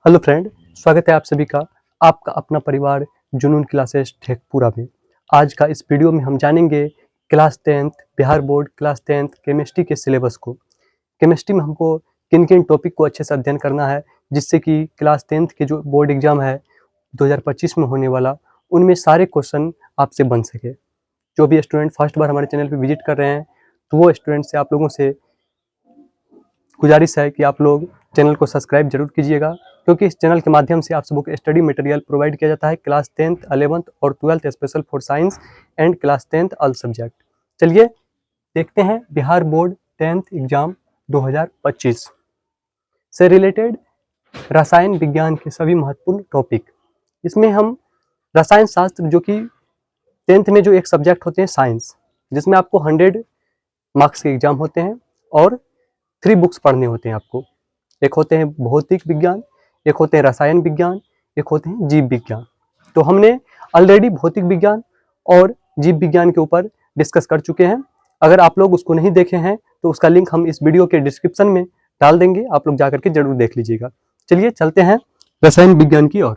Hello friend, स्वागत है आप सभी का आपका अपना परिवार जुनून क्लासेस शेखपुरा में। आज का इस वीडियो में हम जानेंगे class 10th Bihar board class 10th chemistry के सिलेबस को। केमिस्ट्री में हमको किन किन टॉपिक को अच्छे से अध्ययन करना है, जिससे कि क्लास 10th के जो बोर्ड एग्जाम है 2025 में होने वाला, उनमें सारे क्वेश्चन आपसे बन सके। जो भी स्टूडेंट फर्स्ट बार हमारे चैनल पर विजिट कर रहे हैं, तो वो स्टूडेंट से आप लोगों से गुजारिश है कि आप लोग चैनल को सब्सक्राइब जरूर कीजिएगा, क्योंकि इस चैनल के माध्यम से आप सबको स्टडी मटेरियल प्रोवाइड किया जाता है क्लास 10th 11th और 12th special for science and class 10th all subject. चलिए देखते हैं बिहार बोर्ड 10th एग्जाम 2025 से रिलेटेड रसायन विज्ञान के सभी महत्वपूर्ण टॉपिक। इसमें हम रसायन शास्त्र, जो कि 10th में जो एक सब्जेक्ट होते हैं साइंस, जिसमें आपको 100 मार्क्स के एग्जाम होते हैं और 3 बुक्स पढ़ने होते हैं आपको। एक होते हैं भौतिक विज्ञान, एक होते हैं रसायन विज्ञान, एक होते हैं जीव विज्ञान। तो हमने ऑलरेडी भौतिक विज्ञान और जीव विज्ञान के ऊपर डिस्कस कर चुके हैं। अगर आप लोग उसको नहीं देखे हैं तो उसका लिंक हम इस वीडियो के डिस्क्रिप्शन में डाल देंगे, आप लोग जाकर के जरूर देख लीजिएगा। चलिए चलते हैं रसायन विज्ञान की ओर।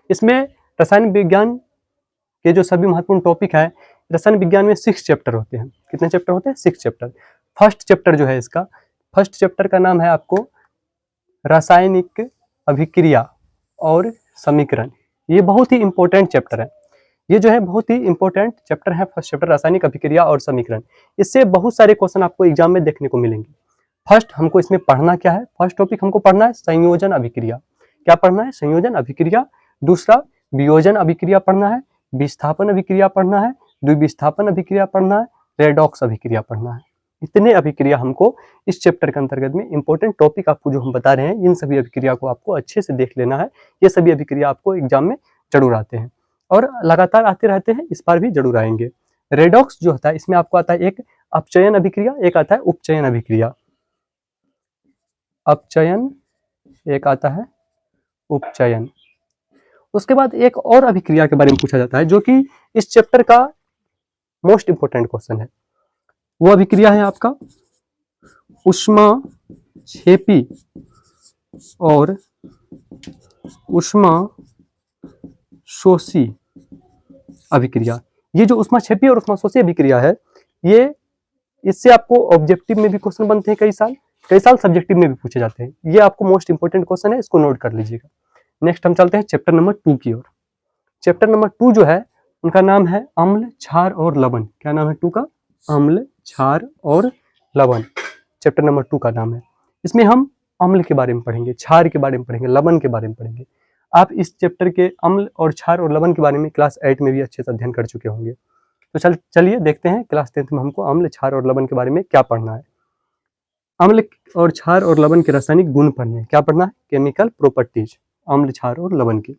इसमें रसायन विज्ञान के जो सभी महत्वपूर्ण टॉपिक है, रसायन विज्ञान में 6 चैप्टर होते हैं। कितने चैप्टर होते हैं? 6 चैप्टर। फर्स्ट चैप्टर जो है इसका, फर्स्ट चैप्टर का नाम है आपको रासायनिक अभिक्रिया और समीकरण। ये बहुत ही इंपॉर्टेंट चैप्टर है। ये जो है बहुत ही इंपॉर्टेंट चैप्टर है, फर्स्ट चैप्टर रासायनिक अभिक्रिया और समीकरण। इससे बहुत सारे क्वेश्चन आपको एग्जाम में देखने को मिलेंगे। फर्स्ट हमको इसमें पढ़ना क्या है? फर्स्ट टॉपिक हमको पढ़ना है संयोजन अभिक्रिया। क्या पढ़ना है? संयोजन अभिक्रिया। दूसरा वियोजन अभिक्रिया पढ़ना है, विस्थापन अभिक्रिया पढ़ना है, द्विविस्थापन अभिक्रिया पढ़ना है, रेडॉक्स अभिक्रिया पढ़ना है। इतने अभिक्रिया हमको इस चैप्टर के अंतर्गत में इंपॉर्टेंट टॉपिक आपको जो हम बता रहे हैं, इन सभी अभिक्रिया को आपको अच्छे से देख लेना है। ये सभी अभिक्रिया आपको एग्जाम में जरूर आते हैं और लगातार आते रहते हैं, इस बार भी जरूर आएंगे। रेडॉक्स जो होता है, इसमें आपको आता है एक अपचयन अभिक्रिया, एक आता है उपचयन अभिक्रिया। अपचयन, एक आता है उपचयन। उसके बाद एक और अभिक्रिया के बारे में पूछा जाता है, जो कि इस चैप्टर का मोस्ट इंपोर्टेंट क्वेश्चन है। वो अभिक्रिया है आपका ऊष्माक्षेपी और ऊष्माशोषी अभिक्रिया। ये जो ऊष्माक्षेपी और ऊष्माशोषी अभिक्रिया है, ये इससे आपको ऑब्जेक्टिव में भी क्वेश्चन बनते हैं, कई साल सब्जेक्टिव में भी पूछे जाते हैं। ये आपको मोस्ट इंपोर्टेंट क्वेश्चन है, इसको नोट कर लीजिएगा। नेक्स्ट हम चलते हैं चैप्टर नंबर 2 की ओर। चैप्टर नंबर 2 जो है, उनका नाम है अम्ल, क्षार और लवण। क्या नाम है 2 का? अम्ल, क्षार और लवण। चैप्टर नंबर 2 का नाम है। इसमें हम अम्ल के बारे में पढ़ेंगे, क्षार के बारे में पढ़ेंगे, लवण के बारे में पढ़ेंगे। आप इस चैप्टर के अम्ल और क्षार और लवण के बारे में क्लास 8 में भी अच्छे से अध्ययन कर चुके होंगे। तो चलिए देखते हैं क्लास 10th में हमको अम्ल, क्षार और लवण के बारे में क्या पढ़ना है। अम्ल और क्षार और लवण के रासायनिक गुण पढ़ने हैं। क्या पढ़ना है? केमिकल प्रॉपर्टीज, अम्ल, क्षार और लवण की।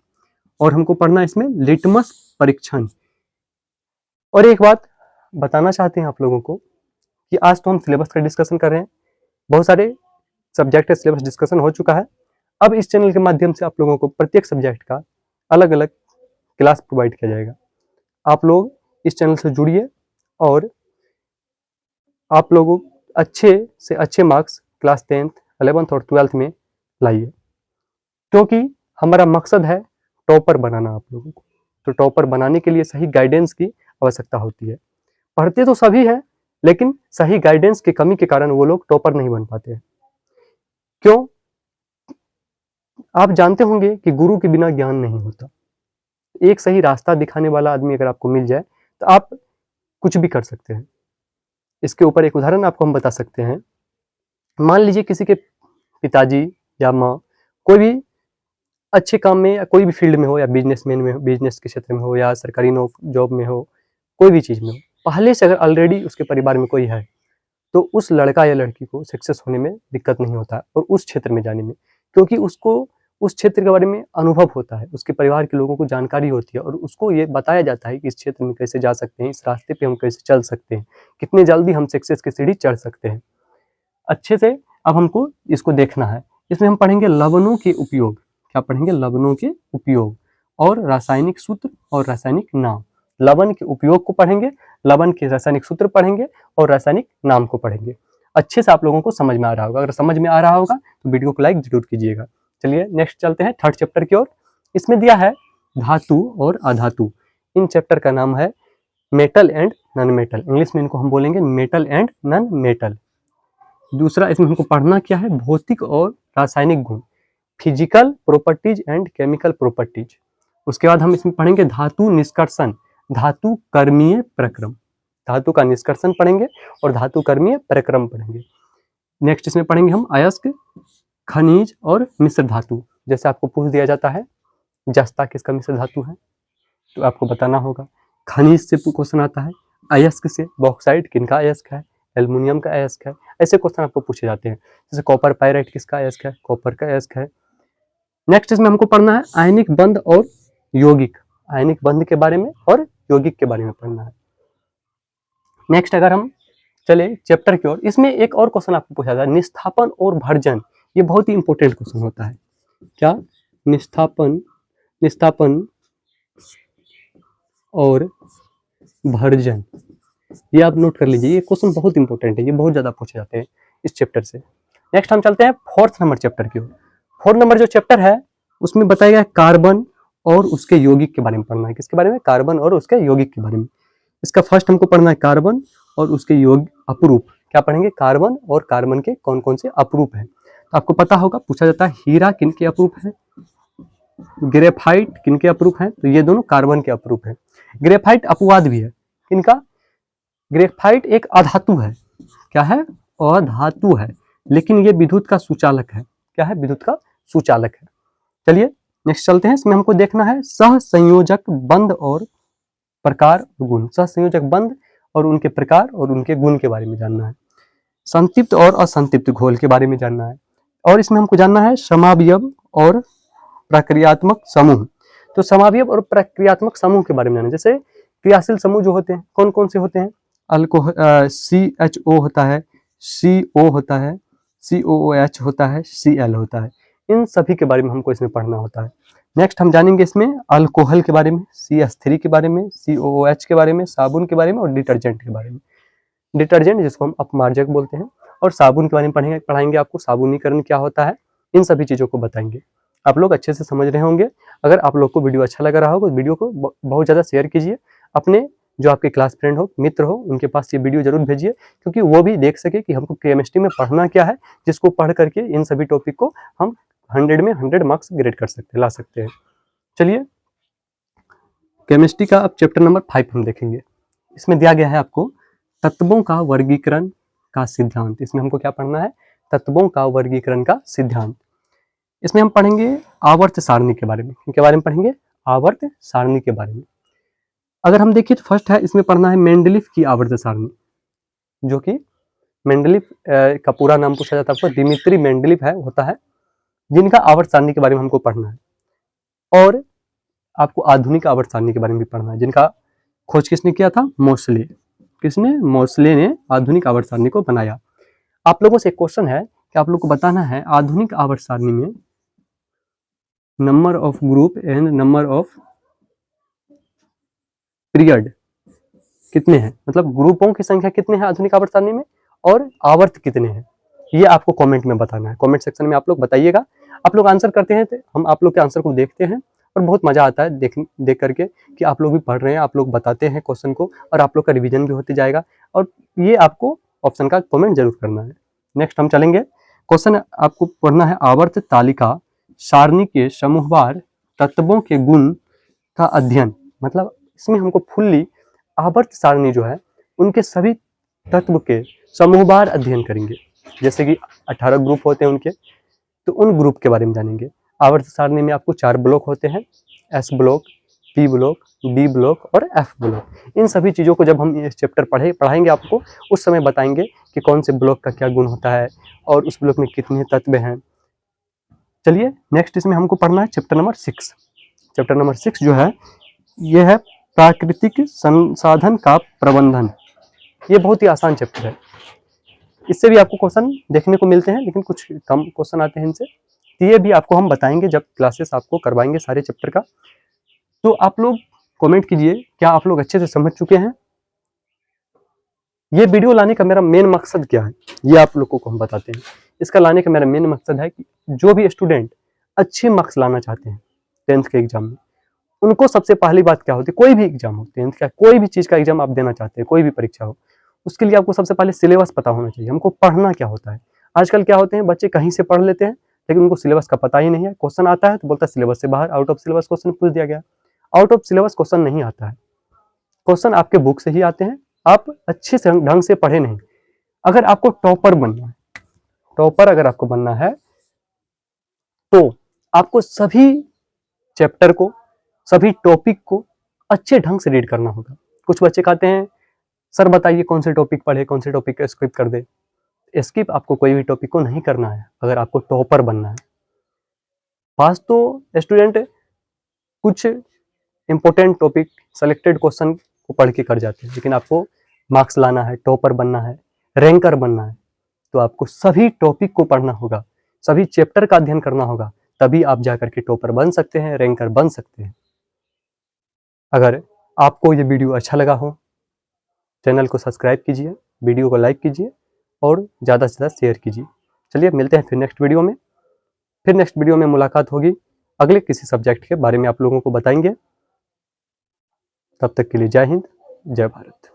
और हमको पढ़ना है इसमें लिटमस परीक्षण। और एक बात बताना चाहते हैं आप लोगों को कि आज तो हम सिलेबस का डिस्कशन कर रहे हैं, बहुत सारे सब्जेक्ट का सिलेबस डिस्कशन हो चुका है। अब इस चैनल के माध्यम से आप लोगों को प्रत्येक सब्जेक्ट का अलग अलग क्लास प्रोवाइड किया जाएगा। आप लोग इस चैनल से जुड़िए और आप लोगों अच्छे से अच्छे मार्क्स क्लास 10th 11th और 12th में लाइए, क्योंकि हमारा मकसद है टॉपर बनाना आप लोगों को। तो टॉपर बनाने के लिए सही गाइडेंस की आवश्यकता होती है। पढ़ते तो सभी हैं, लेकिन सही गाइडेंस की कमी के कारण वो लोग टॉपर नहीं बन पाते हैं। क्यों? आप जानते होंगे कि गुरु के बिना ज्ञान नहीं होता। एक सही रास्ता दिखाने वाला आदमी अगर आपको मिल जाए तो आप कुछ भी कर सकते हैं। इसके ऊपर एक उदाहरण आपको हम बता सकते हैं। मान लीजिए किसी के पिताजी या माँ कोई भी अच्छे काम में या कोई भी फील्ड में हो, या बिजनेसमैन में हो, बिजनेस के क्षेत्र में हो, या सरकारी जॉब में हो, कोई भी चीज़ में हो, पहले से अगर ऑलरेडी उसके परिवार में कोई है, तो उस लड़का या लड़की को सक्सेस होने में दिक्कत नहीं होता और उस क्षेत्र में जाने में, क्योंकि उसको उस क्षेत्र के बारे में अनुभव होता है, उसके परिवार के लोगों को जानकारी होती है और उसको ये बताया जाता है कि इस क्षेत्र में कैसे जा सकते हैं, इस रास्ते पे हम कैसे चल सकते हैं, कितने जल्दी हम सक्सेस की सीढ़ी चढ़ सकते हैं। अच्छे से अब हमको इसको देखना है। इसमें हम पढ़ेंगे लवणों के उपयोग। क्या पढ़ेंगे? लवणों के उपयोग और रासायनिक सूत्र और रासायनिक नाम। लवण के उपयोग को पढ़ेंगे, लवण के रासायनिक सूत्र पढ़ेंगे और रासायनिक नाम को पढ़ेंगे। अच्छे से आप लोगों को समझ में आ रहा होगा। अगर समझ में आ रहा होगा तो वीडियो को लाइक जरूर कीजिएगा। चलिए नेक्स्ट चलते हैं थर्ड चैप्टर की ओर। इसमें दिया है धातु और अधातु। इन चैप्टर का नाम है metal and non metal, English में इनको हम बोलेंगे मेटल एंड नॉन मेटल। दूसरा इसमें हमको पढ़ना क्या है, भौतिक और रासायनिक गुण, physical properties and chemical properties. उसके बाद हम इसमें पढ़ेंगे धातु निष्कर्षण, धातु कर्मीय प्रक्रम, धातु का निष्कर्षण पढ़ेंगे और धातु कर्मीय प्रक्रम पढ़ेंगे। नेक्स्ट इसमें पढ़ेंगे हम अयस्क, खनिज और मिश्र धातु। जैसे आपको पूछ दिया जाता है जस्ता किसका मिश्र धातु है, तो आपको बताना होगा। खनिज से क्वेश्चन आता है, अयस्क से बॉक्साइट किनका अयस्क है, एल्युमिनियम का अयस्क है, ऐसे क्वेश्चन आपको पूछे जाते हैं। जैसे कॉपर पायराइट किसका अयस्क है, कॉपर का अयस्क है। नेक्स्ट इसमें हमको पढ़ना है आयनिक बंध और यौगिक, आयनिक बंध के बारे में और यौगिक के बारे में पढ़ना है। नेक्स्ट अगर हम चले चैप्टर की ओर, इसमें एक और क्वेश्चन आपको पूछा जाता है निस्थापन और भर्जन। ये बहुत ही इंपॉर्टेंट क्वेश्चन होता है। क्या, निस्थापन, निस्थापन और भर्जन, ये आप नोट कर लीजिए, ये क्वेश्चन बहुत इंपॉर्टेंट है, ये बहुत ज्यादा पूछे जाते हैं इस चैप्टर से। नेक्स्ट हम चलते हैं फोर्थ नंबर चैप्टर की ओर। फोर्थ नंबर जो चैप्टर है उसमें बताया गया कार्बन और उसके यौगिक के बारे में पढ़ना है। किसके बारे में, कार्बन और उसके यौगिक के बारे में। इसका फर्स्ट हमको पढ़ना है कार्बन और उसके यौगिक अपरूप। क्या पढ़ेंगे, कार्बन और कार्बन के कौन कौन से अपरूप हैं। तो आपको पता होगा, पूछा जाता है हीरा किनके अपरूप है, ग्रेफाइट किनके अपरूप है, तो ये दोनों कार्बन के अपरूप है। ग्रेफाइट अपवाद भी है, किनका, ग्रेफाइट एक अधातु है। क्या है, अधातु है, लेकिन ये विद्युत का सुचालक है। क्या है, विद्युत का सुचालक है। चलिए नेक्स्ट चलते हैं। इसमें हमको देखना है सहसंयोजक बंध और प्रकार गुण, सहसंयोजक बंध और उनके प्रकार और उनके गुण के बारे में जानना है। संतृप्त और असंतृप्त घोल के बारे में जानना है। और इसमें हमको जानना है समावयव और प्रक्रियात्मक समूह। तो समावयव और प्रक्रियात्मक समूह के बारे में जानना है। जैसे क्रियाशील समूह जो होते हैं कौन कौन से होते हैं, अल्कोहल CHO होता है, CO होता है, COOH होता है, Cl होता है। इन सभी के बारे में हमको इसमें पढ़ना होता है। नेक्स्ट हम जानेंगे इसमें अल्कोहल के बारे में, CH3 के बारे में, COOH के बारे में, साबुन के बारे में और डिटर्जेंट के बारे में। डिटर्जेंट जिसको हम अपमार्जक बोलते हैं, और साबुन के बारे में पढ़ाएंगे आपको, साबुनीकरण क्या होता है, इन सभी चीज़ों को बताएंगे। आप लोग अच्छे से समझ रहे होंगे। अगर आप लोग को वीडियो अच्छा लग रहा हो तो वीडियो को बहुत ज़्यादा शेयर कीजिए, अपने जो आपके क्लास फ्रेंड हो, मित्र हो, उनके पास ये वीडियो जरूर भेजिए, क्योंकि वो भी देख सके कि हमको केमिस्ट्री में पढ़ना क्या है, जिसको पढ़ करके इन सभी टॉपिक को हम 100 में 100 मार्क्स ग्रेड कर सकते हैं, ला सकते हैं। चलिए केमिस्ट्री का अब चैप्टर नंबर 5 हम देखेंगे। इसमें दिया गया है आपको तत्वों का वर्गीकरण का सिद्धांत। इसमें हमको क्या पढ़ना है, तत्वों का वर्गीकरण का सिद्धांत। इसमें हम पढ़ेंगे आवर्त सारणी के बारे में। किनके बारे में पढ़ेंगे, आवर्त सारणी के बारे में। अगर हम देखिए तो फर्स्ट है, इसमें पढ़ना है मेंडलीफ की आवर्त सारणी, जो कि मेंडलीफ का पूरा नाम पूछा जाता है आपको, दिमित्री मेंडलीफ है होता है, जिनका आवर्त सारणी के बारे में हमको पढ़ना है। और आपको आधुनिक आवर्त सारणी के बारे में भी पढ़ना है, जिनका खोज किसने किया था, मोसले। किसने, मोसले ने आधुनिक आवर्त सारणी को बनाया। आप लोगों से एक क्वेश्चन है कि आप लोग को बताना है आधुनिक आवर्त सारणी में number of group and number of period कितने हैं, मतलब ग्रुपों की संख्या कितने हैं आधुनिक आवर्त सारणी में, और आवर्त कितने हैं, ये आपको कमेंट में बताना है। कमेंट सेक्शन में आप लोग बताइएगा। आप लोग आंसर करते हैं तो हम आप लोग के आंसर को देखते हैं और बहुत मजा आता है देख करके कि आप लोग भी पढ़ रहे हैं, आप लोग बताते हैं क्वेश्चन को, और आप लोग का रिवीजन भी होते जाएगा। और ये आपको ऑप्शन का कमेंट जरूर करना है। नेक्स्ट हम चलेंगे, क्वेश्चन आपको पढ़ना है आवर्त तालिका सारणी के समूहवार तत्वों के गुण का अध्ययन। मतलब इसमें हमको फुल्ली आवर्त सारणी जो है उनके सभी तत्व के समूहवार अध्ययन करेंगे। जैसे कि 18 ग्रुप होते हैं उनके, तो उन ग्रुप के बारे में जानेंगे। आवर्त सारणी में आपको 4 ब्लॉक होते हैं, S block, P block, D block और F ब्लॉक। इन सभी चीज़ों को जब हम इस चैप्टर पढ़ाएंगे आपको, उस समय बताएंगे कि कौन से ब्लॉक का क्या गुण होता है और उस ब्लॉक में कितने तत्व हैं। चलिए नेक्स्ट इसमें हमको पढ़ना है चैप्टर नंबर 6। चैप्टर नंबर 6 जो है ये है प्राकृतिक संसाधन का प्रबंधन। ये बहुत ही आसान चैप्टर है, इससे भी आपको क्वेश्चन देखने को मिलते हैं, लेकिन कुछ कम क्वेश्चन आते हैं इनसे। तो ये भी आपको हम बताएंगे जब क्लासेस आपको करवाएंगे सारे चैप्टर का। तो आप लोग कमेंट कीजिए, क्या आप लोग अच्छे से समझ चुके हैं। ये वीडियो लाने का मेरा मेन मकसद क्या है, ये आप लोगों को हम बताते हैं। इसका लाने का मेरा मेन मकसद है कि जो भी स्टूडेंट अच्छे मार्क्स लाना चाहते हैं 10th के एग्जाम में, उनको सबसे पहली बात क्या होती है, कोई भी एग्जाम हो, 10th का कोई भी चीज़ का एग्जाम आप देना चाहते हैं, कोई भी परीक्षा हो, उसके लिए आपको सबसे पहले सिलेबस पता होना चाहिए, हमको पढ़ना क्या होता है। आजकल क्या होते हैं, बच्चे कहीं से पढ़ लेते हैं लेकिन उनको सिलेबस का पता ही नहीं है। क्वेश्चन आता है तो बोलता है सिलेबस से बाहर, आउट ऑफ सिलेबस क्वेश्चन पूछ दिया गया। आउट ऑफ सिलेबस क्वेश्चन नहीं आता है, क्वेश्चन आपके बुक से ही आते हैं, आप अच्छे से ढंग से पढ़े नहीं। अगर आपको टॉपर बनना है, टॉपर अगर आपको बनना है तो आपको सभी चैप्टर को, सभी टॉपिक को अच्छे ढंग से रीड करना होगा। कुछ बच्चे कहते हैं सर बताइए कौन से टॉपिक पढ़े, कौन से टॉपिक को स्किप कर दे। स्किप आपको कोई भी टॉपिक को नहीं करना है अगर आपको टॉपर बनना है। पास तो स्टूडेंट कुछ इंपॉर्टेंट टॉपिक, सेलेक्टेड क्वेश्चन को पढ़ के कर जाते हैं, लेकिन आपको मार्क्स लाना है, टॉपर बनना है, रैंकर बनना है, तो आपको सभी टॉपिक को पढ़ना होगा, सभी चैप्टर का अध्ययन करना होगा, तभी आप जाकर के टॉपर बन सकते हैं, रैंकर बन सकते हैं। अगर आपको ये वीडियो अच्छा लगा हो, चैनल को सब्सक्राइब कीजिए, वीडियो को लाइक कीजिए और ज़्यादा से ज़्यादा शेयर कीजिए। चलिए मिलते हैं फिर नेक्स्ट वीडियो में। फिर नेक्स्ट वीडियो में मुलाकात होगी, अगले किसी सब्जेक्ट के बारे में आप लोगों को बताएंगे। तब तक के लिए जय हिंद, जय भारत।